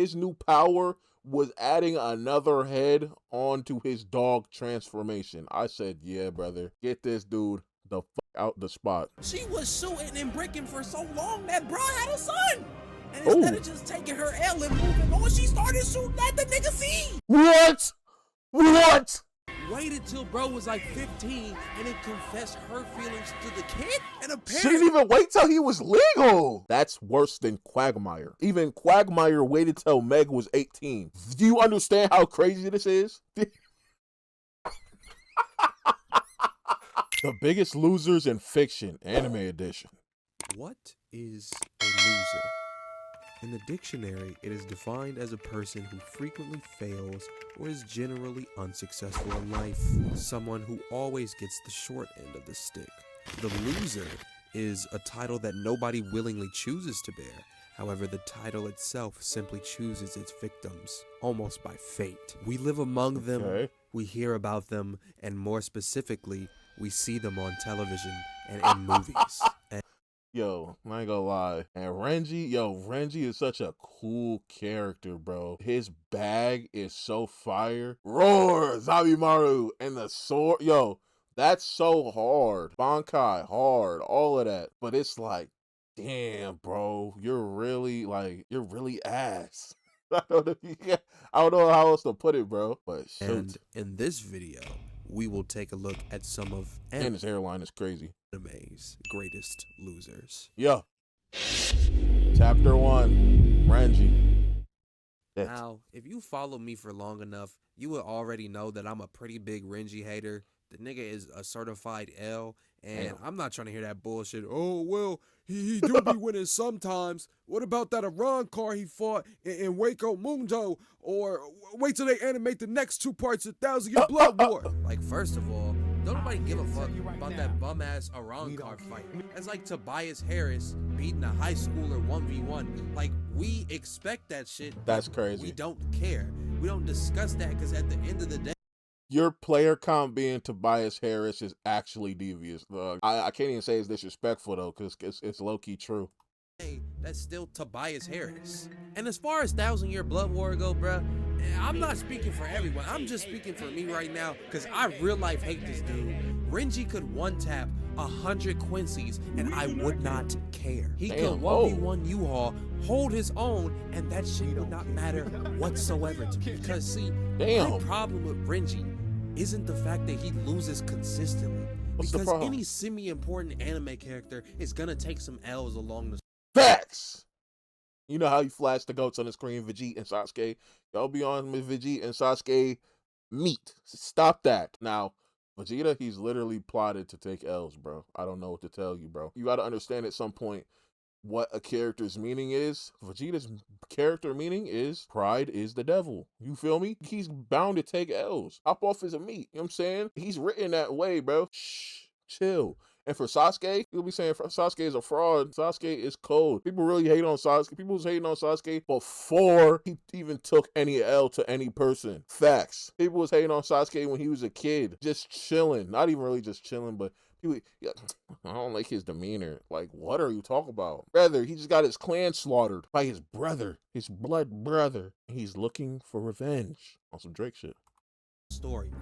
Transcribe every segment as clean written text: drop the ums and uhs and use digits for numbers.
His new power was adding another head onto his dog transformation. I said, yeah, brother, get this dude the fuck out the spot. She was shooting and bricking for so long that bro had a son. And instead of just taking her L and moving on, she started shooting at the nigga C. What? What? Waited till bro was like 15 and then confessed her feelings to the kid? And apparently she didn't even wait till he was legal. That's worse than Quagmire. Even Quagmire waited till Meg was 18. Do you understand how crazy this is? The Biggest Losers in Fiction, Anime Edition. What is a loser? In the dictionary, it is defined as a person who frequently fails or is generally unsuccessful in life. Someone who always gets the short end of the stick. The loser is a title that nobody willingly chooses to bear. However, the title itself simply chooses its victims, almost by fate. We live among them, we hear about them, and more specifically, we see them on television and in movies. Yo, I ain't gonna lie. And Renji is such a cool character, bro. His bag is so fire. Roar, Zabimaru, and the sword. Yo, that's so hard. Bankai, hard, all of that. But it's like, damn, bro, you're really ass. I don't know how else to put it, bro. But shoot. And in this video, we will take a look at some of and his hairline is crazy. Anime's greatest losers. Yeah. Chapter 1, Renji. Now, if you follow me for long enough, you will already know that I'm a pretty big Renji hater. The nigga is a certified L, and I'm not trying to hear that bullshit. Oh, well, he do be winning sometimes. What about that Iran car he fought in Waco Mundo? Or wait till they animate the next 2 parts of 1,000 Year Blood War. Like, first of all, don't nobody give a fuck about that bum-ass Iran car fight. It's like Tobias Harris beating a high schooler 1v1. Like, we expect that shit. That's crazy. We don't care. We don't discuss that because at the end of the day, your player count being Tobias Harris is actually devious. I can't even say it's disrespectful, though, because it's low-key true. That's still Tobias Harris. And as far as 1,000 Year Blood War go, bruh, I'm not speaking for everyone. I'm just speaking for me right now, because I real life hate this dude. Renji could one-tap 100 Quincy's, and I would not care. He could 1v1 U-Haul, hold his own, and that shit would not matter whatsoever to me. Because, see, my problem with Renji isn't the fact that he loses consistently. Because any semi-important anime character is gonna take some L's along the facts. You know how you flash the goats on the screen, Vegeta and Sasuke? Y'all be on with Vegeta and Sasuke meet. Stop that. Now, Vegeta, he's literally plotted to take L's, bro. I don't know what to tell you, bro. You gotta understand at some point what a character's meaning is. Vegeta's character meaning is pride is the devil. You feel me? He's bound to take L's. Hop off as a meat. You know what I'm saying? He's written that way, bro. Shh, chill. And for Sasuke, you'll be saying Sasuke is a fraud. Sasuke is cold. People really hate on Sasuke. People was hating on Sasuke before he even took any L to any person. Facts. People was hating on Sasuke when he was a kid. Just chilling. Not even really just chilling, but I don't like his demeanor. Like, what are you talking about? Brother, he just got his clan slaughtered by his brother, his blood brother. He's looking for revenge on some Drake shit. Story.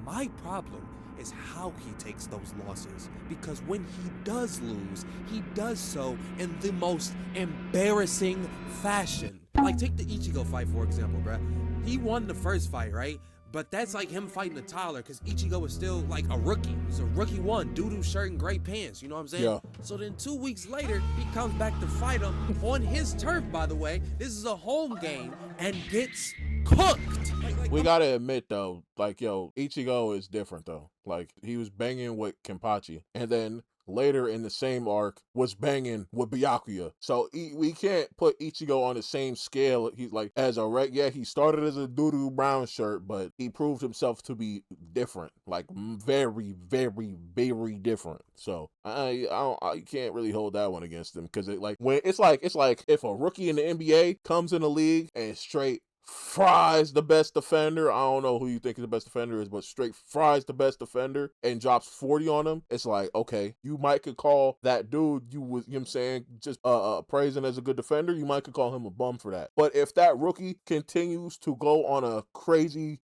My problem is how he takes those losses, because when he does lose, he does so in the most embarrassing fashion. Like, take the Ichigo fight, for example, bruh. He won the first fight, right? But that's like him fighting a toddler, because Ichigo is still like a rookie. He's a rookie one, doo-doo shirt and gray pants, you know what I'm saying? Yeah. So then 2 weeks later, he comes back to fight him on his turf, by the way. This is a home game, and gets cooked. We gotta admit though, like, yo, Ichigo is different though. Like, he was banging with Kenpachi, and then later in the same arc was banging with Byakuya. So we can't put Ichigo on the same scale. He's like, as a he started as a doo-doo brown shirt, but he proved himself to be different, like very, very, very different. So I can't really hold that one against him, because it's like if a rookie in the NBA comes in the league and straight fries the best defender. I don't know who you think the best defender is, but straight fries the best defender and drops 40 on him. It's like, okay, you might could call that dude you was, you know what I'm saying, just praising as a good defender, you might could call him a bum for that. But if that rookie continues to go on a crazy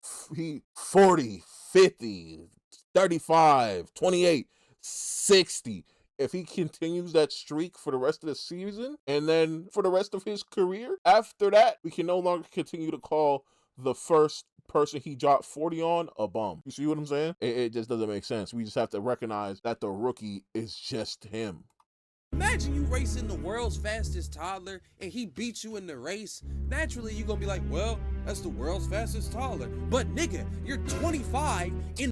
40, 50, 35, 28, 60, if he continues that streak for the rest of the season and then for the rest of his career, after that, we can no longer continue to call the first person he dropped 40 on a bum. You see what I'm saying? It just doesn't make sense. We just have to recognize that the rookie is just him. Imagine you racing the world's fastest toddler and he beats you in the race. Naturally, you're gonna be like, well, that's the world's fastest toddler. But nigga, you're 25 in.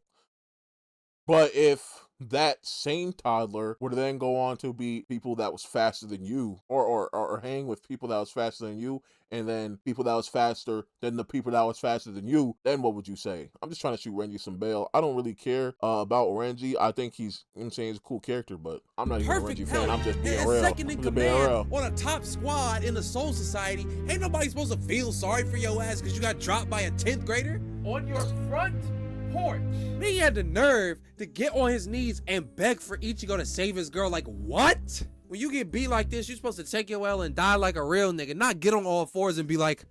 But if that same toddler would then go on to be people that was faster than you, or hang with people that was faster than you, and then people that was faster than the people that was faster than you, then what would you say? I'm just trying to shoot Renji some bail. I don't really care about Renji. I think he's, you know what I'm saying, he's a cool character, but I'm not even a Renji fan. I'm just being real. Second in command on a top squad in the Soul Society. Ain't nobody supposed to feel sorry for your ass because you got dropped by a 10th grader on your front porch. Then he had the nerve to get on his knees and beg for Ichigo to save his girl. Like, what? When you get beat like this, you're supposed to take your L and die like a real nigga, not get on all fours and be like,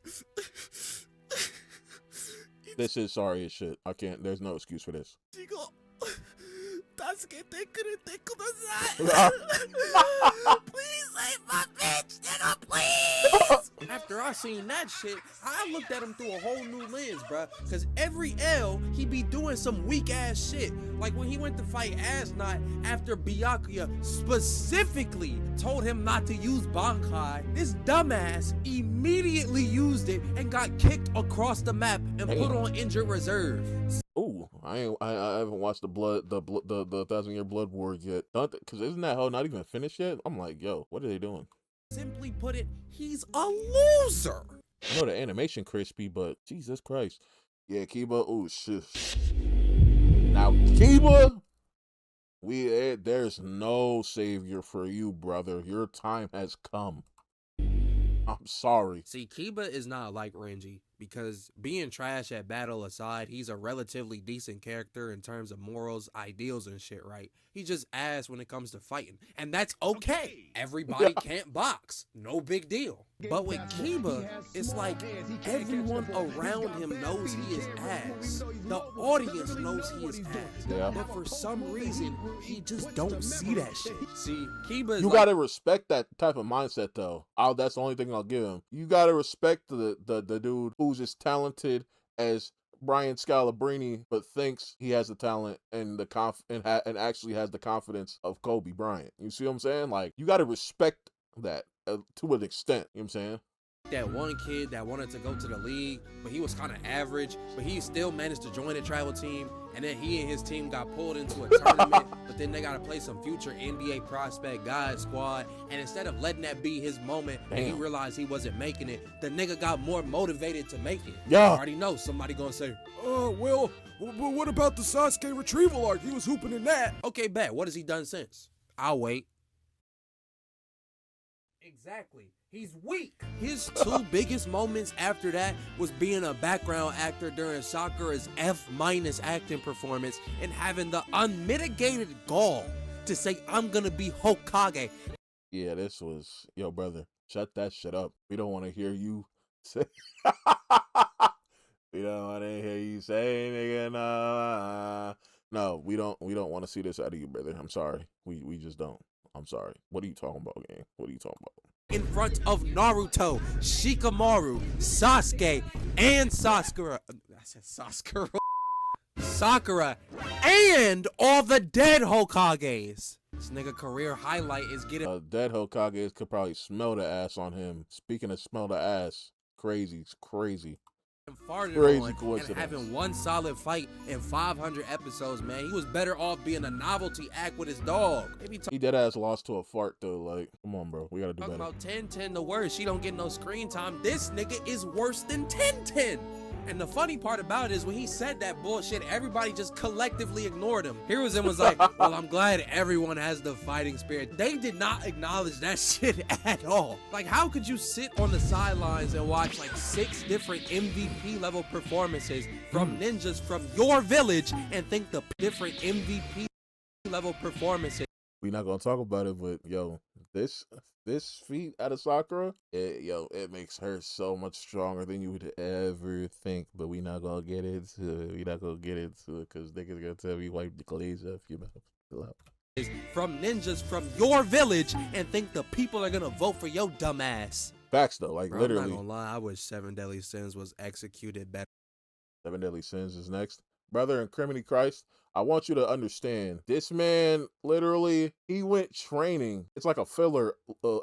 this is sorry as shit. I can't, there's no excuse for this. Ichigo, please save my bitch, nigga, please. After I seen that shit, I looked at him through a whole new lens, bruh. Cause every L, he be doing some weak ass shit. Like when he went to fight Asnot after Byakuya specifically told him not to use Bankai, this dumbass immediately used it and got kicked across the map and put on injured reserve. Ooh, I haven't watched the 1,000-Year Blood War yet. Cause isn't that hell not even finished yet? I'm like, yo, what are they doing? Simply put it, he's a loser. I know the animation crispy, but Jesus Christ. Yeah, Kiba, oh shit. Now, Kiba, there's no savior for you, brother. Your time has come. I'm sorry. See, Kiba is not like Renji, because being trash at battle aside, he's a relatively decent character in terms of morals, ideals, and shit, right? He just ass when it comes to fighting, and that's okay. Everybody can't box, no big deal. But with Kiba, it's like everyone around him knows he is ass. The audience knows he is ass. Yeah. But for some reason, he just don't see that shit. See, Kiba is you gotta respect that type of mindset, though. That's the only thing I'll give him. You gotta respect the dude who's as talented as Brian Scalabrine, but thinks he has the talent and and actually has the confidence of Kobe Bryant. You see what I'm saying? Like, you gotta respect that to an extent. You know what I'm saying? That one kid that wanted to go to the league, but he was kind of average, but he still managed to join a travel team, and then he and his team got pulled into a tournament, but then they got to play some future NBA prospect God squad, and instead of letting that be his moment, and he realized he wasn't making it, the nigga got more motivated to make it. Yeah. I already know somebody gonna say, well, what about the Sasuke retrieval arc? He was hooping in that. Okay, bet. What has he done since? I'll wait. Exactly. He's weak. His two biggest moments after that was being a background actor during Sakura's F- acting performance and having the unmitigated gall to say, I'm gonna be Hokage. Yeah, this was, yo, brother, shut that shit up. We don't want to hear you say, we don't want to hear you say, nigga, nah. No, we don't want to see this out of you, brother. I'm sorry. We just don't. I'm sorry. What are you talking about, gang? What are you talking about? In front of Naruto, Shikamaru, Sasuke, and Sakura. I said Sakura, and all the dead Hokages. This nigga career highlight is getting dead Hokages could probably smell the ass on him. Speaking of smell the ass, crazy, crazy. Farted Crazy on coincidence. and having one solid fight in 500 episodes, man. He was better off being a novelty act with his dog. He dead ass lost to a fart though. Like, come on, bro. We gotta do Talking better. about 10-10 the worst. She don't get no screen time. This nigga is worse than 10-10. And the funny part about it is when he said that bullshit, everybody just collectively ignored him. Hiruzen was like, well, I'm glad everyone has the fighting spirit. They did not acknowledge that shit at all. Like, how could you sit on the sidelines and watch like 6 different MVP level performances from ninjas from your village and think the different MVP level performances? We not gonna talk about it, but yo, this feat out of Sakura, it makes her so much stronger than you would ever think. But we not gonna get into it. We not gonna get into it because niggas gonna tell me wipe the glaze off your mouth. From ninjas from your village and think the people are gonna vote for your dumb ass. Facts though, like, Bro, literally. I'm not gonna lie, I wish 7 Deadly Sins was executed better. 7 Deadly Sins is next. Brother in Criminy Christ, I want you to understand, this man, literally, he went training. It's like a filler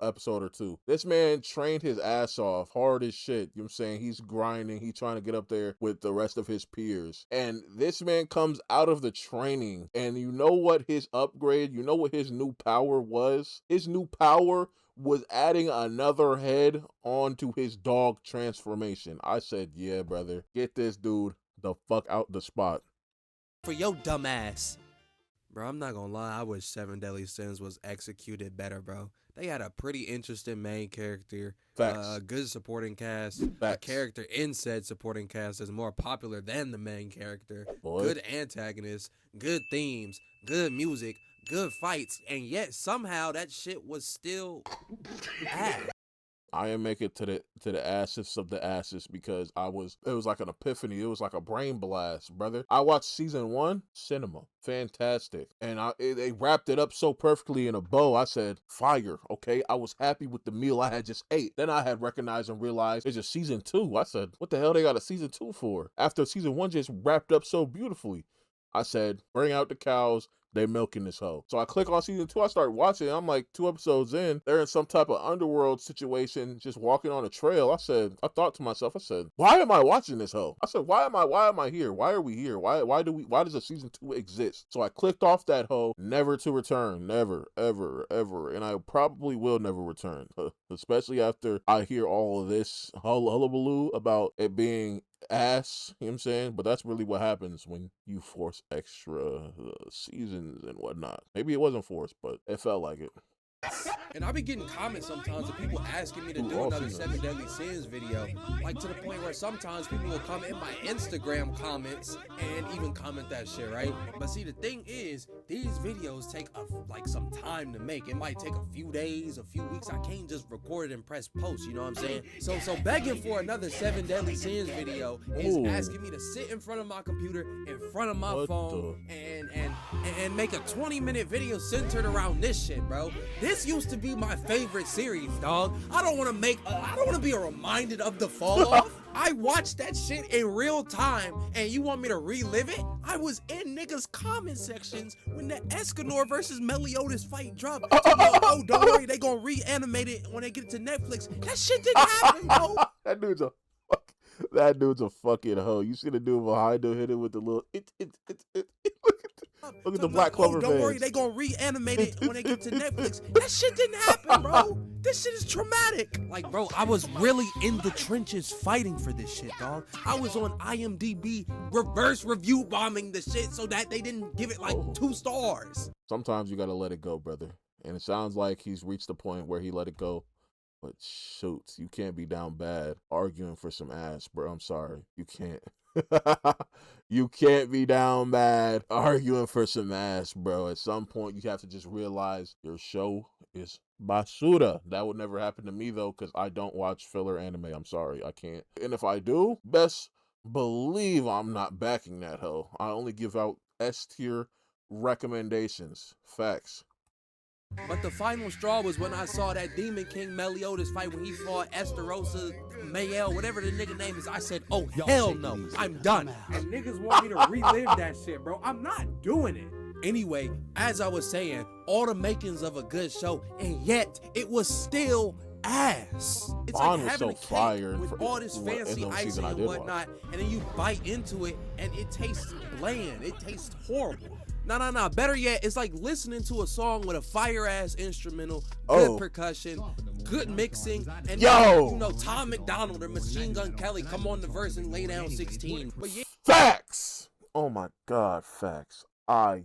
episode or two. This man trained his ass off, hard as shit. You know what I'm saying? He's grinding. He's trying to get up there with the rest of his peers. And this man comes out of the training, and you know what his upgrade, you know what his new power was? His new power was adding another head onto his dog transformation. I said, yeah, brother, get this dude the fuck out the spot. For your dumb ass. Bro, I'm not gonna lie, I wish 7 Deadly Sins was executed better, bro. They had a pretty interesting main character. Facts. Good supporting cast. Facts. A character in said supporting cast is more popular than the main character. Boy. Good antagonists, good themes, good music, good fights, and yet somehow that shit was still ass. I am making to the asses of the asses because it was like an epiphany. It was like a brain blast, brother. I watched season 1, cinema, fantastic. And they wrapped it up so perfectly in a bow. I said, fire, okay? I was happy with the meal I had just ate. Then I had recognized and realized there's a season 2. I said, what the hell they got a season 2 for? After season 1 just wrapped up so beautifully. I said, bring out the cows. They milking this hoe. So I click on season 2. I start watching. I'm like 2 episodes in. They're in some type of underworld situation, just walking on a trail. I thought to myself, I said, why am I watching this hoe? I said, why am I here? Why are we here? Why does a season 2 exist? So I clicked off that hoe, never to return. Never, ever, ever. And I probably will never return. Especially after I hear all of this hullabaloo about it being ass, you know what I'm saying? But that's really what happens when you force extra seasons and whatnot. Maybe it wasn't forced, but it felt like it. And I be getting comments sometimes of people asking me to do another 7 Deadly Sins video. Like to the point where sometimes people will come in my Instagram comments and even comment that shit, right? But see, the thing is, these videos take like some time to make. It might take a few days, a few weeks. I can't just record it and press post, you know what I'm saying? So begging for another 7 Deadly Sins video is asking me to sit in front of my computer, in front of my phone, and make a 20-minute video centered around this shit, bro. This used to be my favorite series, dog. I don't want to be reminded of the fall off. I watched that shit in real time, and you want me to relive it? I was in niggas' comment sections when the Escanor versus Meliodas fight dropped. Oh, don't worry, they gonna reanimate it when they get to Netflix. That shit didn't happen, bro. That dude's a fucking hoe. You see the dude behind him hit it with the little Look at the Black Clover Don't worry, they gonna reanimate it when they get to Netflix. That shit didn't happen, bro. This shit is traumatic. Like, bro, I was really in the trenches fighting for this shit, dog. I was on IMDb reverse review bombing the shit so that they didn't give it like 2 stars. Sometimes you gotta let it go, brother. And it sounds like he's reached the point where he let it go. But shoot, you can't be down bad arguing for some ass, bro. I'm sorry. You can't. You can't be down bad arguing for some ass, bro. At some point, you have to just realize your show is basura. That would never happen to me, though, because I don't watch filler anime. I'm sorry. I can't. And if I do, best believe I'm not backing that hoe. I only give out S-tier recommendations. Facts. But the final straw was when I saw that Demon King Meliodas fight when he fought Esterosa, Mayel, whatever the nigga name is. I said, oh, hell no, I'm done. And niggas want me to relive that shit, bro. I'm not doing it. Anyway, as I was saying, all the makings of a good show, and yet it was still ass. It's Bond like having was so a cake fire with all this fancy icing and whatnot, and then you bite into it, and it tastes bland. It tastes horrible. No. Better yet, it's like listening to a song with a fire-ass instrumental, good percussion, good mixing, and Yo! you know, Tom McDonald or Machine Gun Kelly come on the verse and lay down 16. But yeah. Facts! Oh my God, facts. I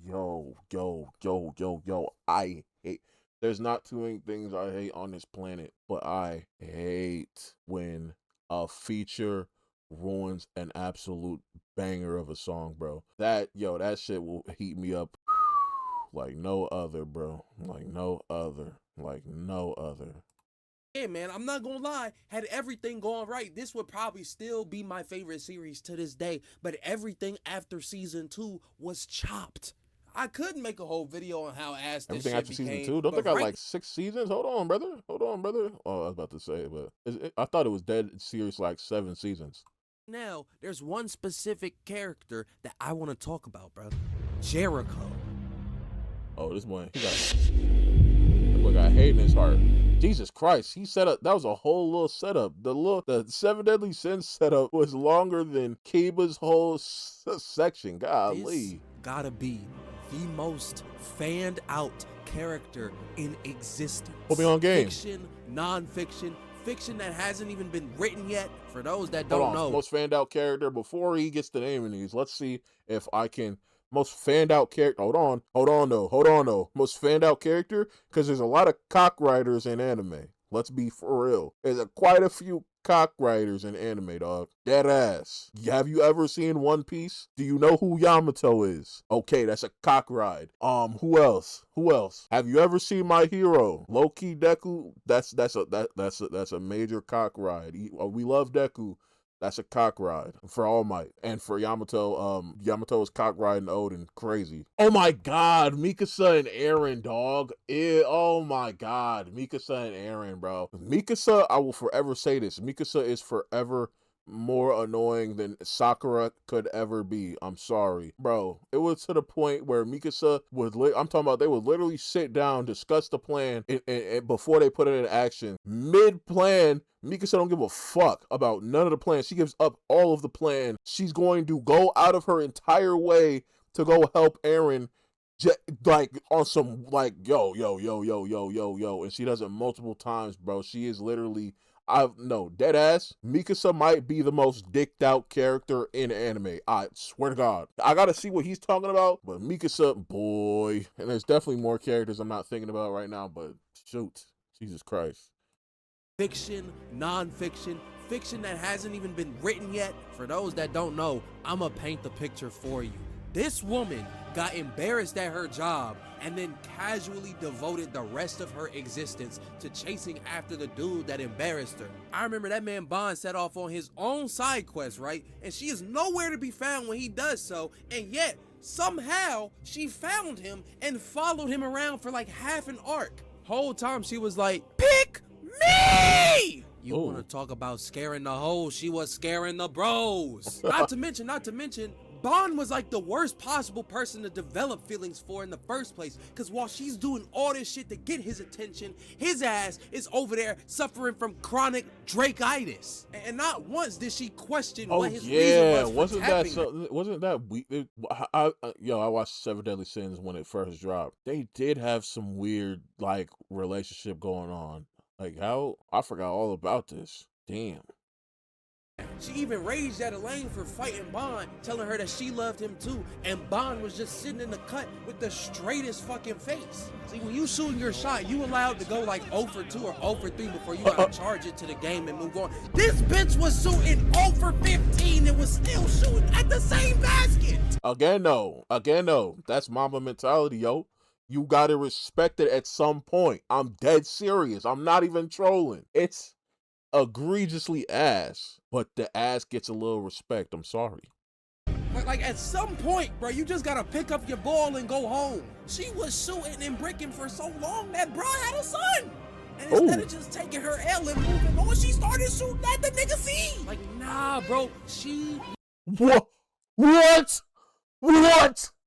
hate. There's not too many things I hate on this planet, but I hate when a feature ruins an absolute banger of a song, bro. That shit will heat me up like no other, bro. Like no other. Yeah, man, I'm not gonna lie. Had everything gone right, this would probably still be my favorite series to this day. But everything after season 2 was chopped. I could make a whole video on how ass this Everything shit after became. season 2? Don't they got right like 6 seasons? Hold on, brother. Oh, I was about to say, but I thought it was dead serious like 7 seasons. now, there's one specific character that I want to talk about, bro. Jericho. Oh, this boy got hate in his heart. Jesus Christ, he set up, that was a whole little setup. The 7 Deadly Sins setup was longer than Kiba's whole section. Golly. This gotta be the most fanned out character in existence. Put me on game. Fiction, non-fiction, fiction that hasn't even been written yet. For those that Hold don't on. know. Most fanned out character, before he gets to naming these, let's see if I can. Most fanned out character. Hold on though. Most fanned out character, because there's a lot of cock writers in anime. Let's be for real. There's quite a few cock writers in anime, dog. Dead ass. Have you ever seen One Piece? Do you know who Yamato is? Okay, that's a cock ride. Who else? Have you ever seen My Hero? Loki Deku? That's a major cock ride. We love Deku. That's a cock ride for All Might. And for Yamato, Yamato's cock riding Odin. Crazy. Oh my God, Mikasa and Eren, dog. Oh my God, Mikasa and Eren, bro. Mikasa, I will forever say this. Mikasa is forever more annoying than Sakura could ever be. I'm sorry. Bro, it was to the point where Mikasa would, I'm talking about, they would literally sit down, discuss the plan, and before they put it in action. Mid-plan, Mikasa don't give a fuck about none of the plans. She gives up all of the plan. She's going to go out of her entire way to go help Eren, like on some like yo, and she does it multiple times, bro. She is literally, dead ass. Mikasa might be the most dicked out character in anime. I swear to God. I gotta see what he's talking about, but Mikasa, boy. And there's definitely more characters I'm not thinking about right now, but shoot. Jesus Christ. Fiction, non-fiction, fiction that hasn't even been written yet. For those that don't know, I'ma paint the picture for you. This woman got embarrassed at her job and then casually devoted the rest of her existence to chasing after the dude that embarrassed her. I remember that man Bond set off on his own side quest, right? And she is nowhere to be found when he does so, and yet somehow she found him and followed him around for like half an arc. Whole time she was like, "Pick me!" You want to talk about scaring the hoes? She was scaring the bros. Not to mention, Bond was like the worst possible person to develop feelings for in the first place, because while she's doing all this shit to get his attention, his ass is over there suffering from chronic Drakeitis. And not once did she question what his reason was for tapping her. Wasn't that weird? I watched 7 Deadly Sins when it first dropped. They did have some weird like relationship going on. Like how? I forgot all about this. Damn. She even raged at Elaine for fighting Bond, telling her that she loved him too, and Bond was just sitting in the cut with the straightest fucking face. See, when you shooting your shot, you allowed to go like 0 for 2 or 0 for 3 before you gotta charge it to the game and move on. This bitch was shooting 0 for 15 and was still shooting at the same basket. Again, no. That's mama mentality, yo. You gotta respect it at some point. I'm dead serious. I'm not even trolling. It's egregiously ass, but the ass gets a little respect. I'm sorry. Like at some point, bro, you just gotta pick up your ball and go home. She was shooting and bricking for so long that bro had a son. And instead of just taking her L and moving on, she started shooting at the nigga C. Like, nah, bro, she... What?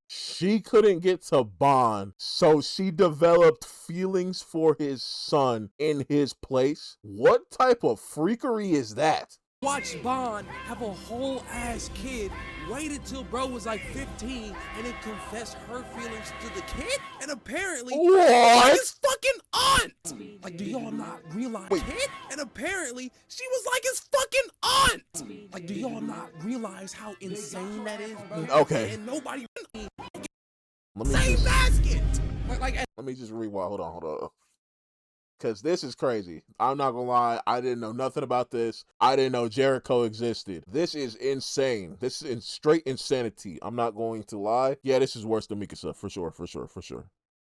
She couldn't get to Bond, so she developed feelings for his son in his place? What type of freakery is that? watched Bond have a whole ass kid, waited till bro was like 15, and then confessed her feelings to the kid? And apparently, What? his fucking aunt! Like, do y'all not realize kid? And apparently, she was like his fucking aunt! Like, do y'all not realize how insane that is, bro? Okay. And nobody Let me same just, basket! Like, let me just rewind. Hold on. Because this is crazy. I'm not gonna lie. I didn't know nothing about this. I didn't know Jericho existed. This is insane. This is straight insanity. I'm not going to lie. Yeah, this is worse than Mikasa. For sure.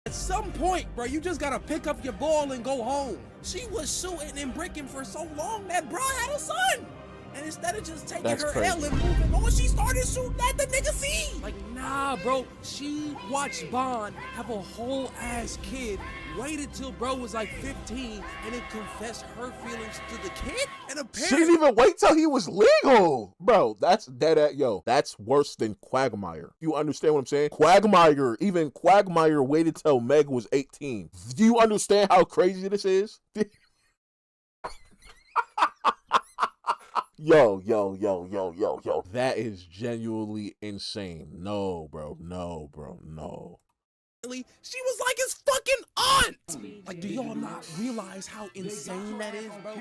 at some point, bro, you just gotta pick up your ball and go home. She was shooting and bricking for so long that bro had a son. And instead of just taking That's her crazy. L and moving on, she started shooting at the nigga C. Like, nah, bro. She watched Bond have a whole ass kid, waited till bro was like 15, and then confessed her feelings to the kid? And She apparently, didn't even wait till he was legal. Bro, that's dead at that's worse than Quagmire. You understand what I'm saying? Even Quagmire waited till Meg was 18. Do you understand how crazy this is? Yo. That is genuinely insane. No, bro. she was like his fucking aunt. Like, do y'all not realize how insane that is, bro?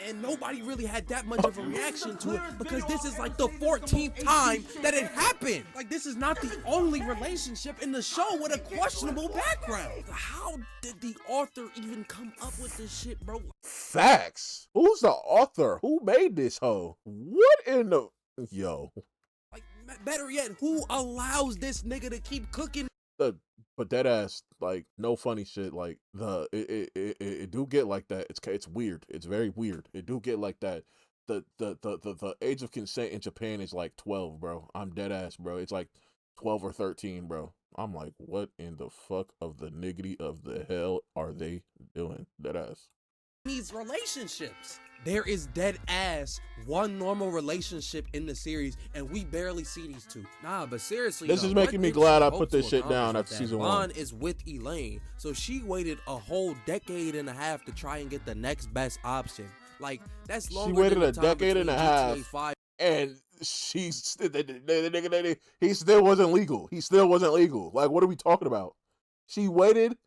And nobody really had that much of a reaction to it because this is like the 14th time that it happened. Like, this is not the only relationship in the show with a questionable background. How did the author even come up with this shit, bro? Facts. Who's the author? Who made this hoe? What in the... Yo. Like, better yet, who allows this nigga to keep cooking? But that ass, like, no funny shit. Like, it do get like that. It's weird. It's very weird. It do get like that. The age of consent in Japan is like 12, bro. I'm dead ass, bro. It's like 12 or 13, bro. I'm like, what in the fuck of the niggity of the hell are they doing? Dead ass. These relationships. There is dead ass one normal relationship in the series, and we barely see these two. Nah, but seriously, This though, is what making me did glad she I hope put to this shit down accomplish after with that? season Bond 1. is with Elaine, so she waited a whole decade and a half to try and get the next best option. Like, that's longer waited than a the time decade and between a half. GTA 5 And he still wasn't legal. Like, what are we talking about? She waited.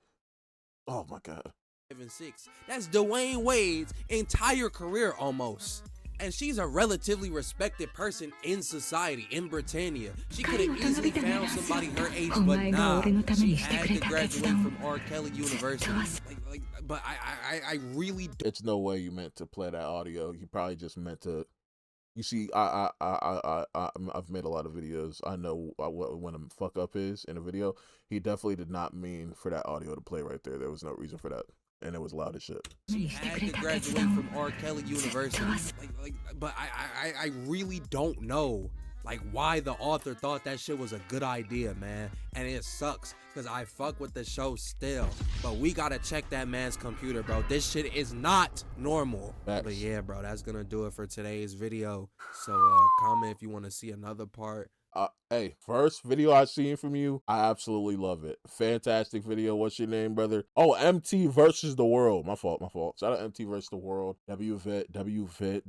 Oh my god. and 6. That's Dwayne Wade's entire career almost. And she's a relatively respected person in society, in Britannia. She could have easily found somebody her age, but nah, she had to graduate from R. Kelly University. But I really don't. It's no way you meant to play that audio. You probably just meant to. You see, I've made a lot of videos. I know when a fuck up is in a video. He definitely did not mean for that audio to play right there. There was no reason for that. And it was loud as shit. She had to graduate from R. Kelly University. But I really don't know, like, why the author thought that shit was a good idea, man. And it sucks, because I fuck with the show still. But we gotta check that man's computer, bro. This shit is not normal. Facts. But yeah, bro, that's gonna do it for today's video. So, comment if you want to see another part. Hey, first video I seen from you, I absolutely love it. Fantastic video. What's your name, brother? Oh, MT versus the world. My fault. Shout out MT versus the world. WVIT.